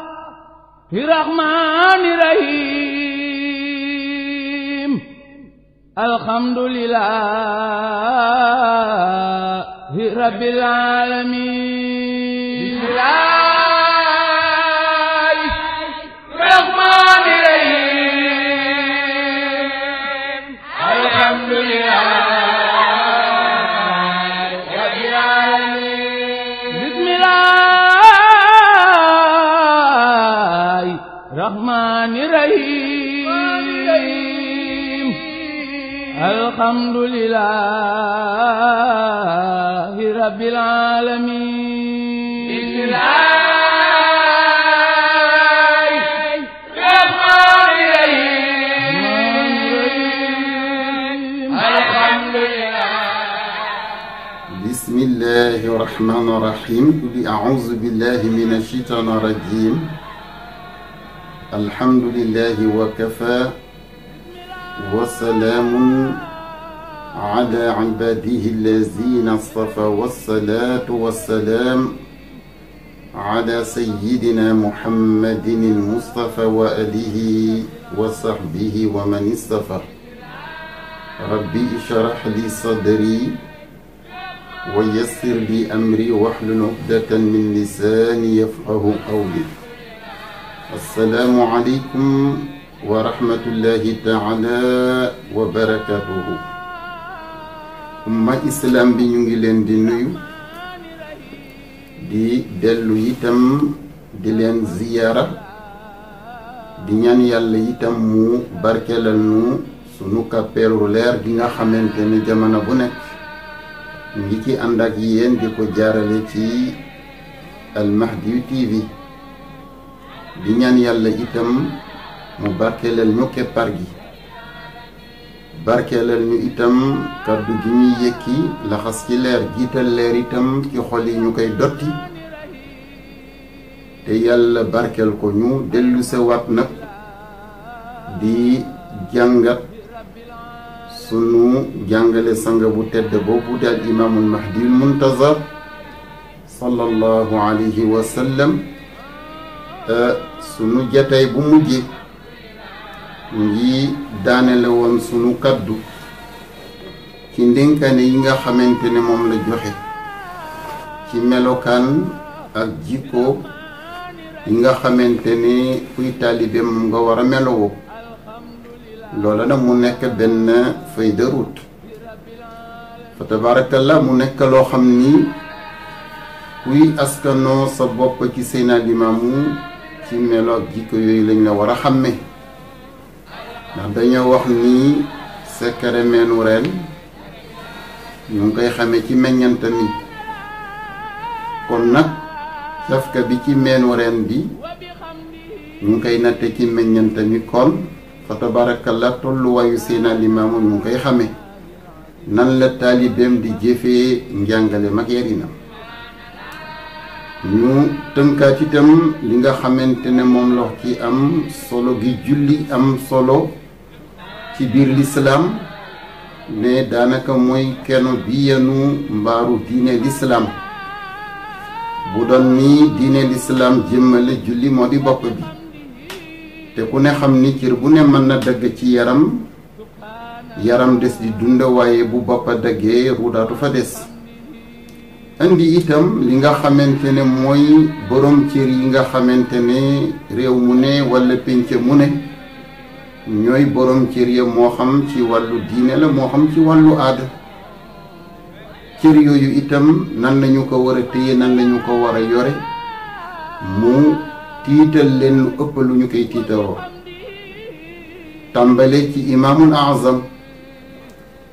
bismillahi rahmani rahim alhamdulillahi rabbil alamin bismillahi rahmani rahim alhamdulillahi rahmani rahim alhamdulillahi rabbil alamin bismillahi rahmani rahim alhamdulillah bismillahi rahmani rahim a'udhu billahi minash shaitanir rajim alhamdulillahi wa kafa wa salaamun ala ibadihi allazina istafa wassalatu wassalaam ala sayyidina muhammadin al-mustafa wa alihi wa sahbihi wa man istafa rabbi ishrah li sadri wa yassir li amri wahlul uqdatan min lisani yafqahu qawli. Assalaamu aleykum wa rahmatullahi taala wa barakatuhu. Umma islam bi ñu ngi leen di nuyu di dellu itam di leen ziyaara di ñaan yàlla itam mu barkelal nu sunu kàppeelu leer gi nga xamante ne jamono bu nekk ngi ci ànd ak yéen di ko jaarale ci Al Mahdi TV di ñaan yàlla itam mu barkeelal ñu keppar gi barkeelal ñu itam kàddu gi ñuy yëkki laxas ci leer jiital leer itam ci xol yi ñu koy dotti te yàlla barkeel ko ñu dellu sa waat nag di jàngat sunu jàngale sang bu tedd boobu di al imaamul mahdiyul muntazar sallallahu alayhi wa sallam. sunu jataay bu mujj ngi daanele woon sunu kaddu ci ndénkaane yi nga xamante ne moom la joxe ci melokaan ak jikko yi nga xamante ne kuy taalibe moom nga war a melowoo loola nag mu nekk benn feuille de route fa tabarakallah mu nekk loo xam ni kuy askanoo sa bopp ci Seydina Limaamu ci melo ak jikko yooyu lañ la war a xàmme ndax dañoo wax ni secret meenu reen ñu ngi koy xame ci meññanta mi kon nag cafka bi ci meenu reen bi ñu ngi koy natte ci meññanta mi kon fa tabarakallah tolluwaayu Seydina Limaamu ñu ngi koy xame nan la taalibeem di jëfee njàngale mag yarinam ñu tënkaat itam li nga xamante ne moom la ci am solo gi julli am solo ci biir lislaam ne daanaka mooy keno bi yenu mbaaru diine lislaam bu doon ni diine lislaam jëmmale julli moo di bopp bi te ku ne xam ni cër bu ne mën na dagg ci yaram des di dund waaye bu boppa daggee ruudaatu fa des andi itam li nga xamante ne mooy borom cër yi nga xamante ne réew mu ne walla pénc mu ne ñooy borom cër ya moo xam ci wàllu diine la moo xam ci wàllu aada cër yooyu itam nan lañu ko war a téye nan lañu ko war a yore mu tiital leen lu ëpp lu ñu koy tiitaroo tàmbale ci imaamul azam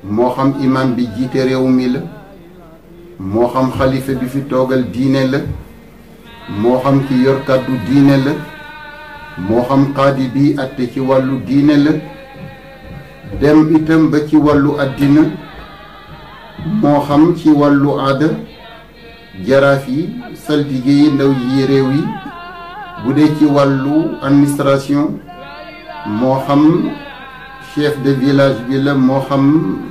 moo xam imam bi jiite réew mi la moo xam xalifa bi fi toogal diine la moo xam ki yor kàddu diine la moo xam qaadi bi atte ci wàllu diine la dem itam ba ci wàllu àddina moo xam ci wàllu aada jaraaf yi saltige yi ndaw yi réew yi bu dee ci wàllu administration moo xam chef de village bi la moo xam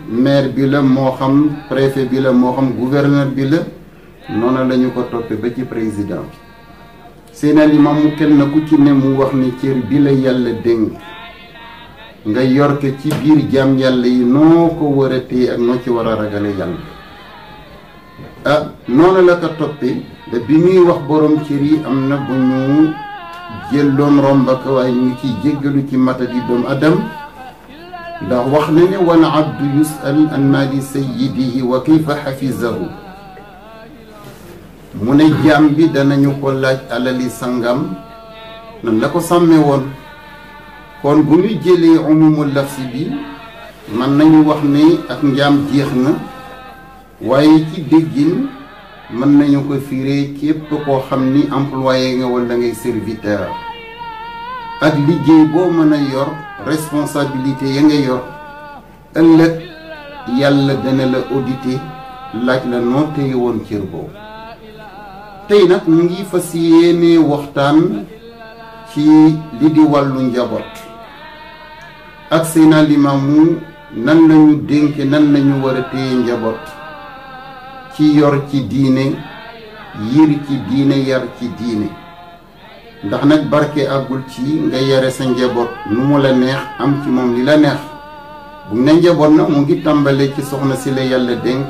maire bi la moo xam préfet bi la moo xam gouverneur bi la noonu lañu ko toppe ba ci président bi seen alimaamu kenn ku ci ne mu wax ni cër bi la yàlla dénk nga yor ko ci biir jaam yàlla yi noo ko war a téye ak noo ci war a ragale yàlla noonu la ko toppe da bi muy wax borom cër yi am na bu ñu jëlloon romba ko waaye ñu ngi ciy jéggalu ci matadi doomu adam ndax wax na ne wal abdu yusal an maali sayyidihi wa kayfa xafizahu mu ne jaam bi danañu ko laaj alali sangam nan la ko sàmme woon kon bu ñu jëlee umumul lafsi bi mën nañu wax ni ak njaam jeex na waaye ci déggin mën nañu ko firee képp koo xam ni employé nga wala ngay serviteur ak liggéey boo mën a yor responsabilité ya nga yor ëllëg yàlla dana la auditer laaj la noo téye woon cër boobu tey nag ñu ngi fas yéene waxtaan ci li di wàllu njaboot ak Seydina Limaamu nan lañu dénk nan lañu war a téye njaboot ci yor ci diine yir ci diine yar ci diine ndax nag barke àggul ci nga yare sa njaboot nu mu la neex am ci moom li la neex bu ne njaboot na mu ngi tàmbale ci soxna si la yàlla dénk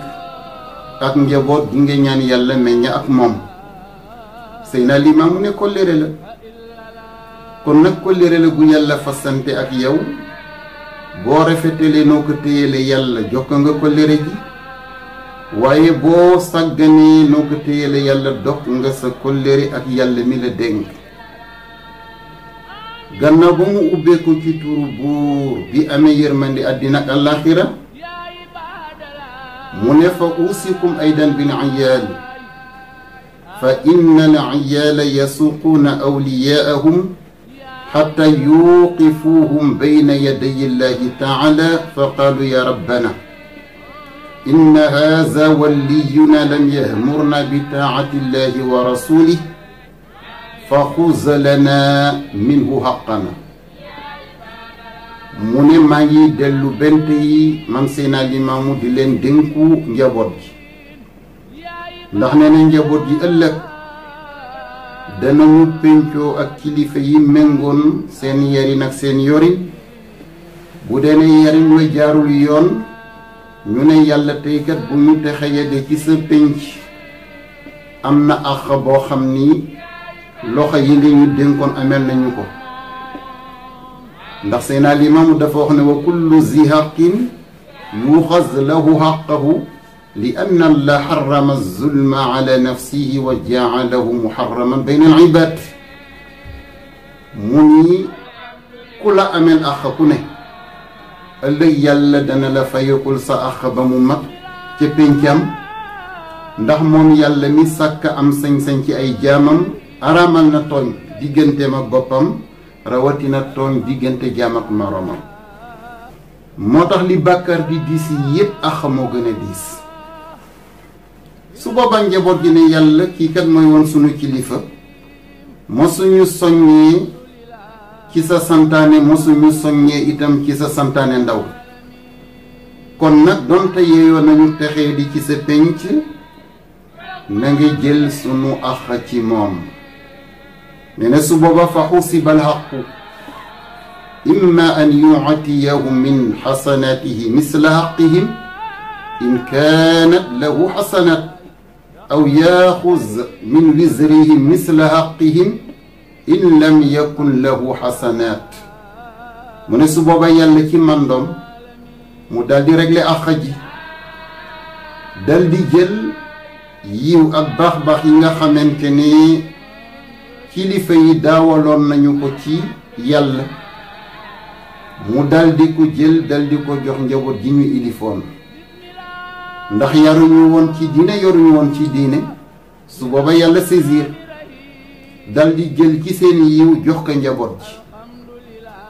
ak njaboot gi nga ñaan yàlla meññ ak moom Seydina Limaamu ne kóllëre la kon nag kóllëre la gu yàlla fasante ak yow boo rafetale noo ko téyele yàlla jokk nga kóllëre gi waaye boo sàgganee noo ko téyele yàlla dog nga sa kóllëre ak yàlla mi la dénk gannaaw ba mu ubbeeku ci turu buur bi amee yërmandi àddina ak àllaaxira mu ne fa uusikum aydan bil iyaal fa inna al iyaala yasuquuna awliyaahum xatta yuqifuuhum bayna yaday illahi taala fa qaalu ya rabbana inna haza waliyuna lam yahmurna bi taati illahi wa rasulih fa xuz lana minhu xaqana mu ne maa ngi dellu bent yi man Seydina Limaamu di leen dénku njaboot gi ndax nee na njaboot gi ëllëg danañu pencoo ak kilifa yi méngoon seen yarin ak seen yorin bu dee ne yarin wa jaarul yoon ñu ne yàlla tey kat bu ñu texe yegg ci sa penc am na àq boo xam ni loxo yi nga ñu dénkoon amel nañu ko ndax Seydina Limaamu dafa wax ne wa kullu zi haqqin yuxaz lahu haqqahu li anna Allah harrama zulma ala nafsihi wa jaalahu muharraman bayna al ibad mu ni ku la amel àq ku ne ëllëg yàlla dana la fayekul sa àq ba mu mat ca péncam ndax moom yàlla mi sàkk am sañ-sañ ci ay jaamam araamal na tooñ digganteem ak boppam rawatina tooñ diggante jaam ak moroomam moo tax li bàkkaar di diis yi yépp àq moo gën a diis su boobaa njaboot gi ne yàlla kii kat mooy woon sunu kilifa mosuñu soññee ci sa santaane mosuñu soññee itam ci sa santaane ndaw kon nag donte yeeyoo nañu texee di ci sa pénc na nga jël sunu àq ci moom ne na su booba fa xusiba alxaqu imma an yuatiyahum min xasanatihi misla xaqihim in kaanat lahu xasanat aw yaaxuz min wisrihim misla xaqihim in lam yakun lahu xasanaat mu ne su booba yàlla ci mandoom mu daldi régler àq ji daldi jël yiw ak baax-baax yi nga xamante ne kilifa yi daawaloon nañu ko ci yàlla mu daldi ko jël daldi ko jox njaboot gi ñu ilifoon ndax yaruñu woon ci diine yoruñu woon ci diine su booba yàlla saisir daldi jël ci seen yiw jox ko njaboot ji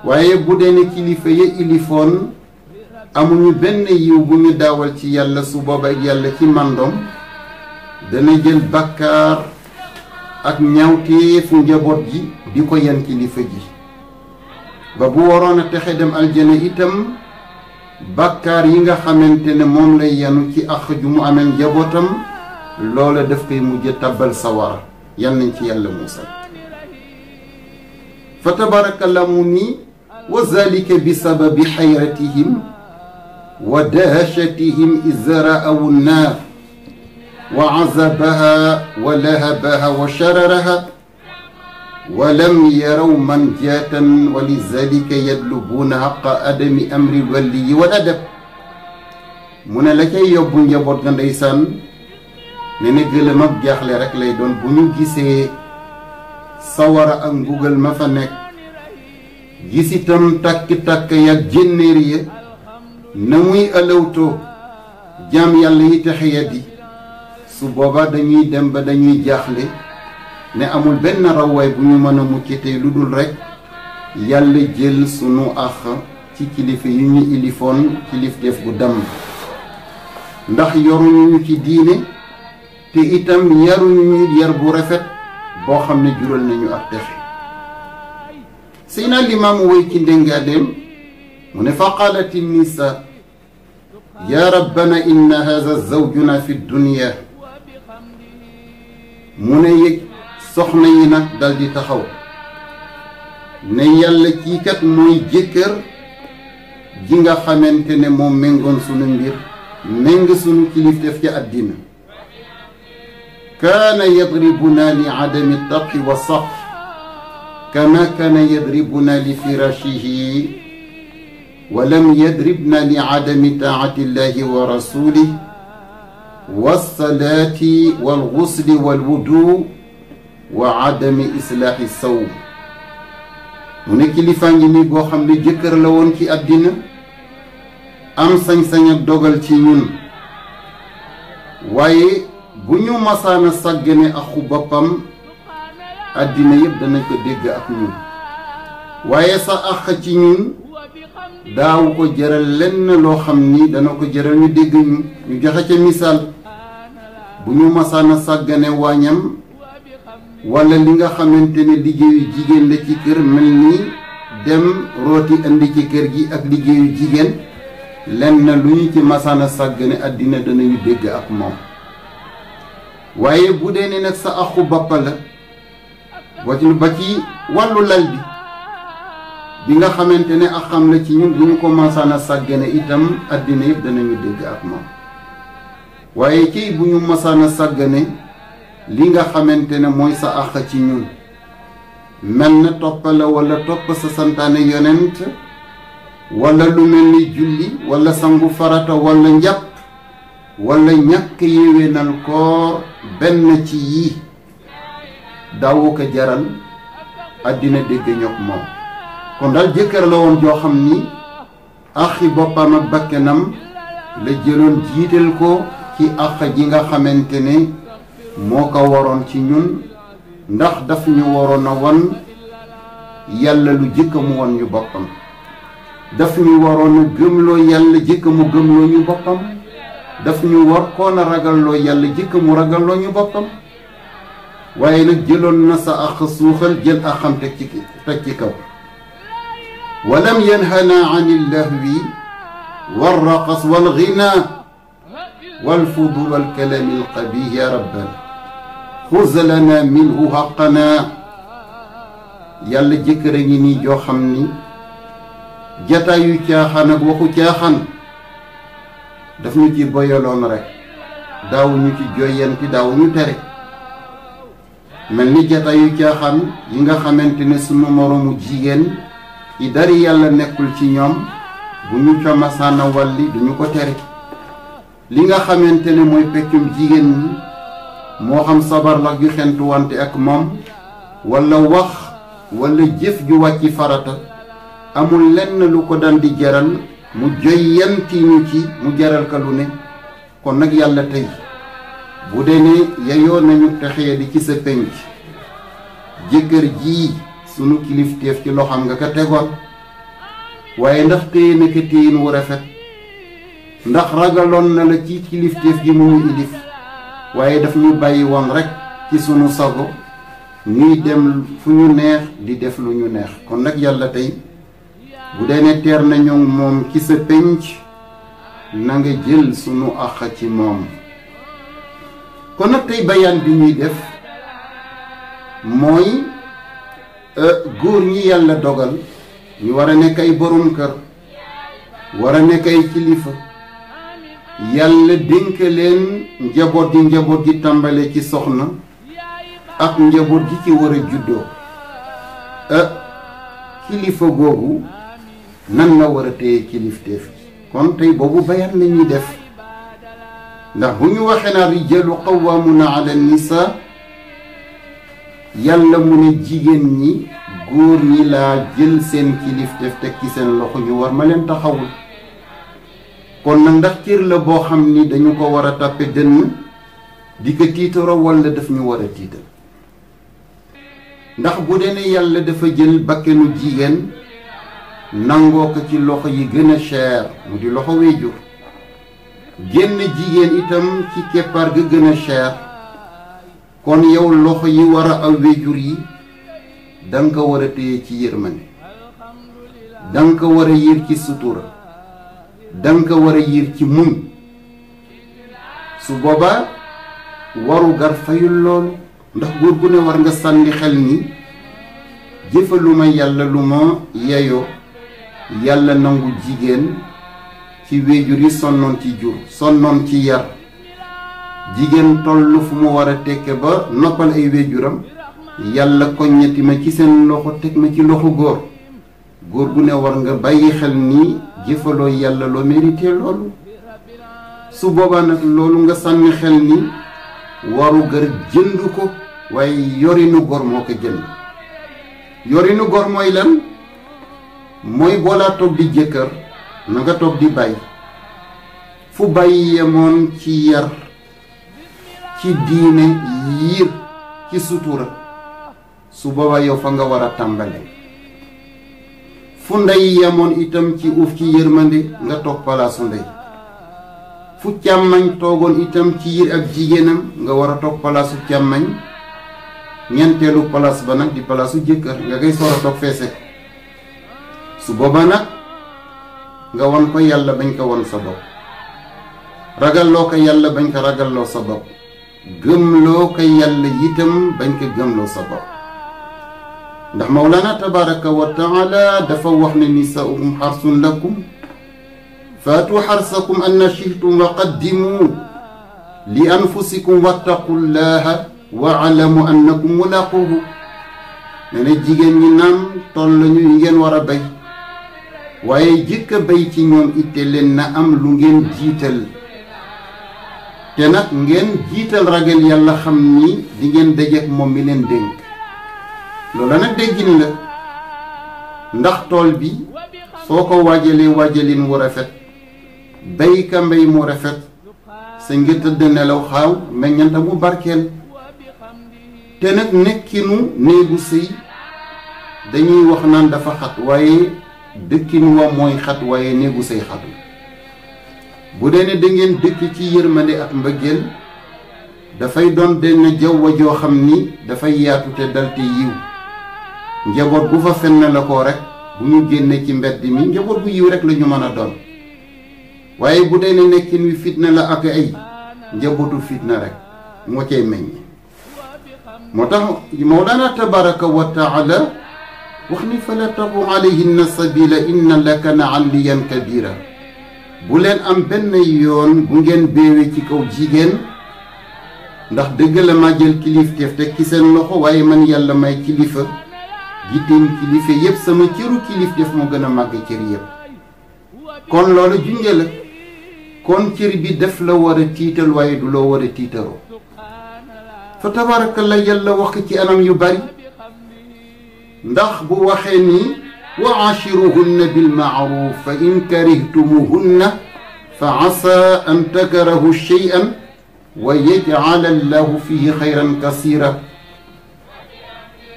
waaye bu dee ne kilifa ya ilifoon amuñu benn yiw bu ñu daawal ci yàlla su booba yàlla ci mandoom dana jël bàkkaar ak ñaawteefu njaboot ji di ko yan kilifa ji ba bu waroon a texe dem aljana itam bàkkaar yi nga xamante ne moom lay yanu ci àq ju mu amee njabootam loola daf koy mujj tabbal sawara yal nañ ci yàlla musal fa tabarakallah mu ni wa zalika bi sababi xayratihim wa dahashatihim iza ra'awu nnaar wa azabaha wa lahabaha wa shararaha wa lam yaraw manjatan wa lizalika yadlubuuna xaqa adami amri lwaliyi wal adab mu ne la cay yóbbu njaboot nga ndeysaan ne ne gëlëm ak jaaxle rek lay doon bu ñu gisee sawara ak mbugal ma fa nekk gis itam takk-takk yak jénnéer ya na muy ëlawtoo jaam yàlla yi texeya di su booba dañuy dem ba dañuy jaaxle ne amul benn rawwaay bu ñu mën a mucc tey lu dul rekk yàlla jël sunu ax ci kilifa yu ñu ilifoon kilifteef gu damm ndax yoruñu ñu ci diine te itam yaruñu ñu yar bu rafet boo xam ne jural nañu ak texe Seydina Limaamu woy ci ndéngaadeem mu ne fa qaalati nisa ya rabbana inna haza zawjuna fi dunya mu ne yëg soxna yi nag dal di taxaw ne yàlla kii kat mooy jëkkër ji nga xamante ne moom méngoon sunu mbir méng sunu kilifteef ci àddina kaana yadribuna li adami taqi wa saq kama kaana yadribuna li firashihi wa lam yadribna li adami taati llahi wa rasulih wasalaati walgusli walwudu wa adami islaahi sawm mu ne kilifaa ngi nii boo xam ne jëkkër la woon ci àddina am sañ-sañ ak dogal ci ñun waaye bu ñu masaana sàggane axu boppam àddina yëpp danañ ko dégg ak ñun waaye sa ax ci ñun daaw ko jëral lenn loo xam ni dana ko jëral ñu dégg ñu joxe ca misaal bu ñu masaana sàggane waañam wala li nga xamante ne liggéeyu jigéen la ci kër mel ni dem rooti indi ci kër gi ak liggéeyu jigéen lenn lu ñu ci masaana sàggane àddina danañu dégg ak moom waaye bu dee ne nag sa axu bopp la ba ci wàllu lal bi nga xamante ne ak xam la ci ñun bu ñu ko masaana sàggane itam àddina yëpp danañu dégg ak moom waaye ci bu ñu masaana sàggane li nga xamante ne mooy sa àq ci ñun mel na topp la wala topp sa santaane yonent wala lu mel ni julli wala sangu farata wala njàpp wala ñàkk yéwénal koor benn ci yii daawu ko jaral àddina dégg ñok moom kon daal jëkkër la woon joo xam ni axi boppam ak bakkenam la jëloon jiital ko ci àq ji nga xamante ne moo ko waroon ci ñun ndax daf ñu waroon a won yàlla lu jëkk mu won ñu boppam daf ñu waroon a gëmloo yàlla jëkk mu gëmloo ñu boppam daf ñu war koon a ragalloo yàlla jëkk mu ragalloo ñu boppam waaye nag jëloon na sa àq suuxal jël àqam teg ci kaw walam yanhana an illahwi walraqas walghina walfudul walkalami alqabih ya rabbana xuz lana minhu xaqana yàlla jëkkër a ngi nii joo xam ni jataayu caaxaan ak waxu caaxaan daf ñu ci boyaloon rek daawuñu ci joyanti daawuñu tere mel ni jataayu caaxaan yi nga xamante ne sunu moroomu jigéen yi dari yàlla nekkul ci ñoom bu ñu ca masaana walli duñu ko tere li nga xamante ne mooy peccum jigéen ñi moo xam sabar la ju xentu wante ak moom wala wax wala jëf ju wàcci farata amul lenn lu ko daan di jaral mu joyanti ñu ci mu jaral ka lu ne kon nag yàlla tey bu dee ne yeyoo nañu texee di ci sa penc jëkkër jii sunu kilifteef ci loxam nga ko tegoon waaye ndax téye na ko téyin wu rafet ndax ragaloon na la ci kilifteef gi mu ñu ilif waaye daf ñu bàyyi woon rekk ci sunu sago ñuy dem fu ñu neex di def lu ñu neex kon nag yàlla tey bu dee ne teer nañu moom ci sa penc na nga jël sunu àq ci moom kon nag tey bayaan bi ñuy def mooy góor ñi yàlla dogal ñu war a nekk ay borom kër war a nekk ay kilifa yàlla dénk leen njaboot gi tàmbale ci soxna ak njaboot gi ci war a juddoo kilifa googu nan la war a téye kilifteef kon tey boobu bayaan la ñuy def ndax bu ñu waxee naa rijalu qawwamuna ala nisa yàlla mu ne jigéen ñi góor ñi laa jël seen kilifteef teg ci seen loxo ñu war ma leen taxawul kon nag ndax cër la boo xam ni dañu ko war a tàppe dënn di ko tiitaro walla daf ñu war a tiital ndax bu dee ne yàlla dafa jël bakkenu jigéen nangoo ko ci loxo yi gën a cher mu di loxo wéjur génn jigéen itam ci keppaar ga gën a cher kon yow loxo yi war a aw wéjur yi danga ko war a téye ci yërmande danga ko war a yiir ci sutura danga ko war a yiir ci muñ su boobaa waru gar fayul loolu ndax góor gu ne war nga sànni xel ni jëfa lu ma yàlla lu ma yeyoo yàlla nangu jigéen ci wéjur yi sonnoon ci jur sonnoon ci yar jigéen toll fu mu war a tekke ba noppal ay wéjuram yàlla koññati ma ci seen loxo teg ma ci loxo góor gu ne war nga bàyyi xel ni jëfaloo yàlla loo mérité loolu su boobaa nag loolu nga sànni xel ni waru gër jënd ko waaye yorinu góor moo ko jënd yorinu góor mooy lan mooy boolaa toog di jëkkër na nga toog di bàyyi fu bàyyi yemoon ci yar ci diine yiir ci sutura su boobaa yow fa nga war a tàmbale fu ndey yemoon itam ci uuf ci yërmande nga toog palaasu ndey fu càmmañ toogoon itam ci yiir ak jigéenam nga war a toog palaasu càmmañ ñeenteelu palaas ba nag di palaasu jëkkër nga koy soor a toog feese su boobaa nag nga won ko yàlla bañ ko won sa bopp ragalloo ko yàlla bañ ko ragalloo sa bopp gëmloo ko yàlla itam bañ ko gëmloo sa bopp ndax mawlana tabaraka wa taala dafa wax ne nisaa'ukum xarsun lakum faatu xarsakum anna shi'tum wa qaddimu li anfusikum wattaqullaha wa alamu annakum mulaquhu ne ne jigéen ñi naam toll lañu yi ngeen war a bay waaye jëkk a bay ci ñoom itte leen na am lu ngeen jiital te nag ngeen jiital ragal yàlla xam ni di ngeen dajeek moom mi leen dénk loola nag déggin la ndax tool bi soo ko waajalee waajalin wu rafet bay ka mbay mu rafet sa nga tëdd nelaw xaaw meññanta mu barkeel te nag nekkinu néegu sëy dañuy wax naan dafa xat waaye dëkkin wa mooy xat waaye néegu sëy xatu bu dee ne da ngeen dëkk ci yërmande ak mbëggeel dafay doon denn jawwa joo xam ni dafay yaatu te dal te yiw njaboot bu fa fenn la ko rek bu ñu génnee ci mbedd mi njaboot bu yiw rek la ñu mën a doon waaye bu dee ne nekkin wi fitna la ak ay njabootu fitna rek moo cay meññ moo tax mawlana tabaraka wa taala wax ni fala tabu alayhinna sabila inna laka na aliyan kabira bu leen am benn yoon bu ngeen béewee ci kaw jigéen ndax dëgg la ma jël kilifteef teg ci seen loxo waaye man yàlla may kilifa jiiteen kilifa yépp sama cëru kilifteef moo gën a màgg cër yépp kon loolu junje la kon cër bi def la war a tiital waaye du loo war a tiitaroo fa tabarakallah yàlla wax ci anam yu bari ndax bu waxee ni wa ashiruhunna bil ma'ruf fa in karihtumuhunna fa asa an takrahu shay'an wa yaj'ala allahu fihi xayran kasira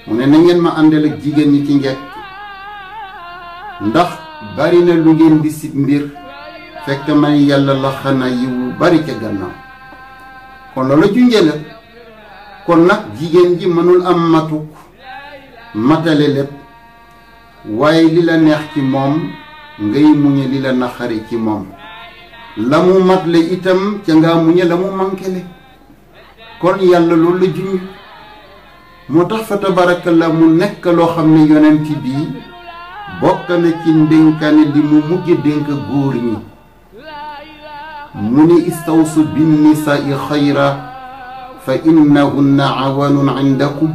mu ne na ngeen ma àndal ak jigéen ñi ci njëkk ndax bari na lu ngeen di sib mbir fekk man yàlla la xana yiwu bari ca gannaaw kon loolu junjee la kon nag jigéen ji mënul am matuk matale lépp waaye li la neex ci moom ngay muñe li la naxari ci moom la mu matle itam ca ngaa muñe la mu mankele kon yàlla loolu la junj moo tax fa tabarakallah mu nekk loo xam ne yonent bi bokk na ci ndénkaane li mu mujj dénk góor ñi mu ni istawsu bin nisaai xayra fa innahunna awanun indakum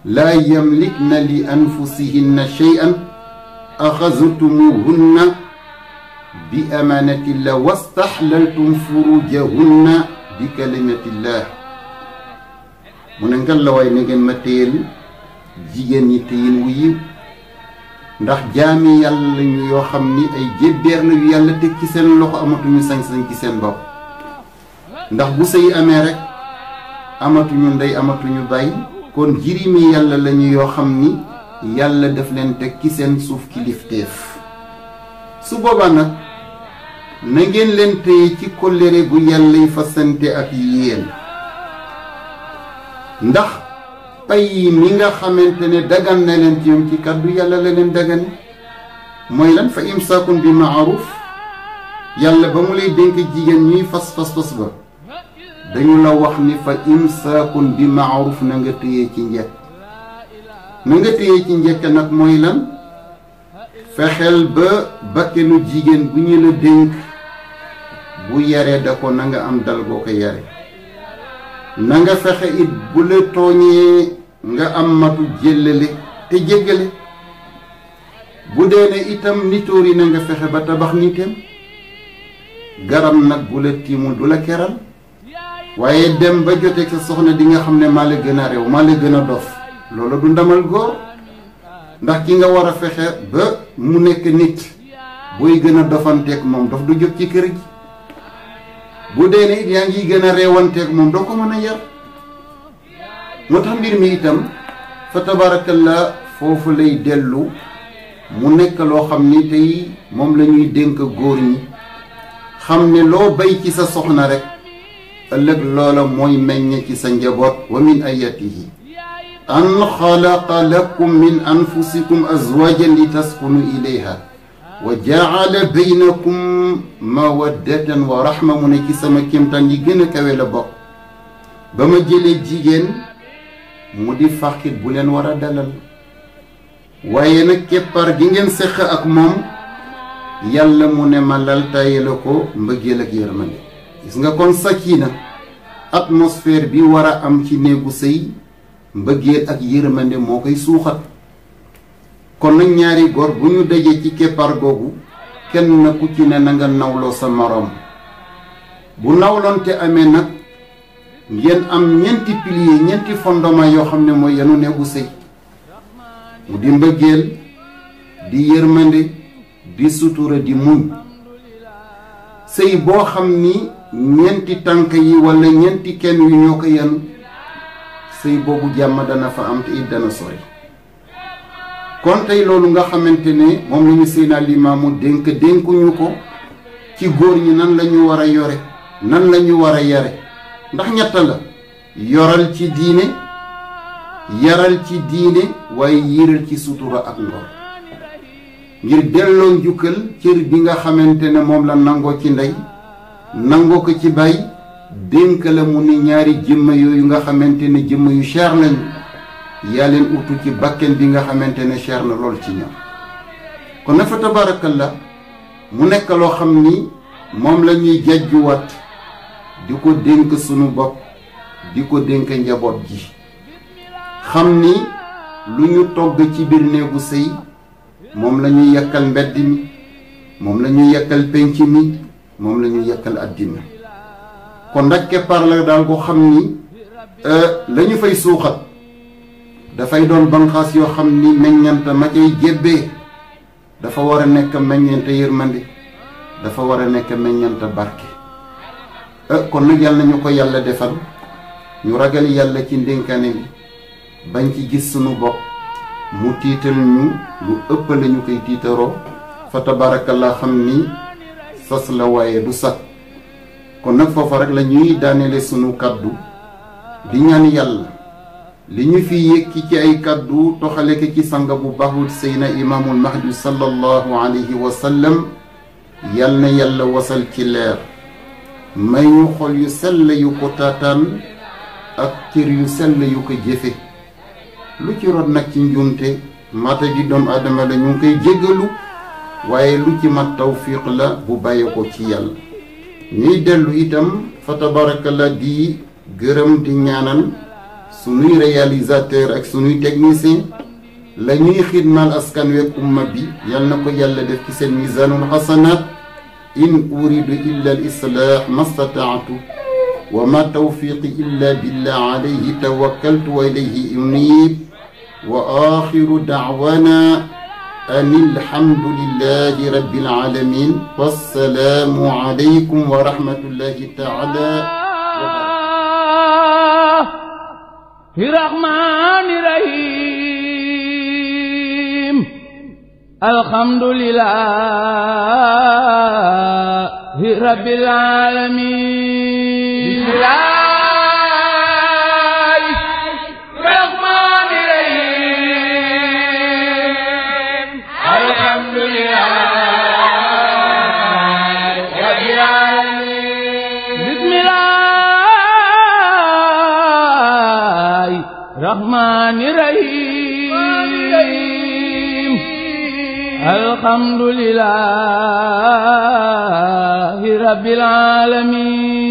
laa yamlikna li anfusihinna shay'an axaztumuhunna bi amaanatillah wastaxlaltum furujahunna bi kalimatillah mu ne ngal la waay na ngeen ma téyel jigéen ñi téyin wu yiw ndax jaami yàlla lañu yoo xam ni ay jébbeer la yu yàlla teg ci seen loxo amatuñu sañ-sañ ci seen bopp ndax bu sëy amee rek amatuñu ndey amatuñu bàyyi kon jirimi yàlla lañu yoo xam ni yàlla daf leen teg ci seen suuf kilifteef su boobaa nag na ngeen leen téye ci kóllëre gu yàllay fasante ak yéen ndax pay mi nga xamante ne dagan na leen ci ñoom ci kàddu yàlla la leen dagane mooy lan fa imsaakun bi maaruf yàlla ba mu lay dénk jigéen ñuy fas ba dañu la wax ni fa imsaakun bi maaruf na nga téye ci njëkk na nga téye ci njëkk nag mooy lan fexeel ba bakkenu jigéen bu ñu la dénk bu yaree da ko na nga am dal boo ko yare na nga fexe it bu la tooñee nga am matu jéllale te jéggale bu dee ne itam nitóori na nga fexe ba tabax nitam garam nag bu la tiimul du la keral waaye dem ba joteeg sa soxna di nga xam ne maa la gën a réew maa la gën a dof loolu du ndamal góor ndax ki nga war a fexe ba mu nekk nit booy gën a dofanteeg moom dof du jóg ci kër gi bu dee ne it yaa ngi gën a reewanteeg moom doo ko mën a yar moo tax mbir mi itam fa tabarakallah foofu lay dellu mu nekk loo xam ni tey moom la ñuy dénk góor ñi xam ne loo bay ci sa soxna rek ëllëg loola mooy meññ ci sa njaboot wa min ayatihi an xalaqa lakum min anfusikum azwajan li taskunu ilayha wa jaala baynakum mawaddatan wa rahma mu ne ci sama kéemtaan yi gën a kawe la bokk ba ma jëlee jigéen mu di fàqit bu leen war a dalal waaye nag keppar gi ngeen séq ak moom yàlla mu ne ma laltaaye la ko mbëggeel ak yërmande gis nga kon sakina atmosphère bi war a am ci néegu sëy mbëggeel ak yërmande moo koy suuxat kon nag ñaari góor bu ñu dajee ci keppar googu kenn na ku ci ne na nga nawloo sa moroom bu nawloonte amee nag ngeen am ñeenti pilier ñeenti fondement yoo xam ne mooy yenu néegu sëy mu di mbëggeel di yërmande di sutura di muñ sëy boo xam ni ñeenti tànk yi walla ñeenti kenn yu ñoo ko yenu sëy boobu jàmm dana fa am te it dana sori kon tey loolu nga xamante ne moom la ñu Seydina Limaamu dénkuñu ko ci góor ñi nan la ñu war a yore nan la ñu war a yare ndax ñett la yoral ci diine yaral ci diine waaye yiral ci sutura ak ngor ngir delloo njukkal cër bi nga xamante ne moom la nangoo ci ndey nangoo ko ci baay dénk la mu ni ñaari jëmm yooyu nga xamante ne jëmm yu cher lañu yaa leen utu ci bakken bi nga xamante ne cher na lool ci ñoom kon na fa tabarakallah mu nekk loo xam ni moom la ñuy jajjuwaat di ko dénk sunu bopp di ko dénk njaboot ji xam ni lu ñu togg ci biir néegu sëy moom la ñuy yàkkal mbedd mi moom la ñuy yàkkal penc mi moom la ñuy yàkkal àddina kon nag keppaar la daal ko xam ni la ñu fay suuxat dafay doon banqaas yoo xam ni meññanta ma cay jébbee dafa war a nekk meññanta yërmande dafa war a nekk meññanta barke kon nag yàlla nañu ko yàlla defal ñu ragal yàlla ci ndénkaane bi bañ ci gis sunu bopp mu tiital ñu lu ëpp la ñu koy tiitaroo fa tabarakallah xam ni sas la waaye du sat kon nag foofa rek la ñuy daaneele sunu kàddu di ñaan yàlla li ñu fi yëkki ci ay kàddu toxale ko ci sanga bu baaxul Seydina Imaamul Mahdi sallallahu alayhi wa sallam yal na yàlla wasal ci leer may ñu xol yu sell yu ko taataan ak cër yu sell yu ko jëfe lu ci rot nag ci njuumte mata ji doom aadama la ñu ngi koy jéggalu waaye lu ci mat tawfiq la bu bàyyi ko ci yàlla ñuy dellu itam fa tabarakallah di gërëm di ñaanal sunuy réalisateur ak sunuy technicien la ñuy xidmal askan week umma bi yal na ko yàlla def ci seen misanul xasanat in uridu illa al islah ma stataatu wa ma tawfiqi illa billah alayhi tawakkaltu wa ilayhi unib wa akhiru da'wana an alhamdulillahi rabbil alamin wassalamu alaykum wa rahmatullahi ta'ala wa barakatuh rahmani rahim alhamdulillahi rabbil alamin الرحمن الرحيم الحمد لله رب العالمين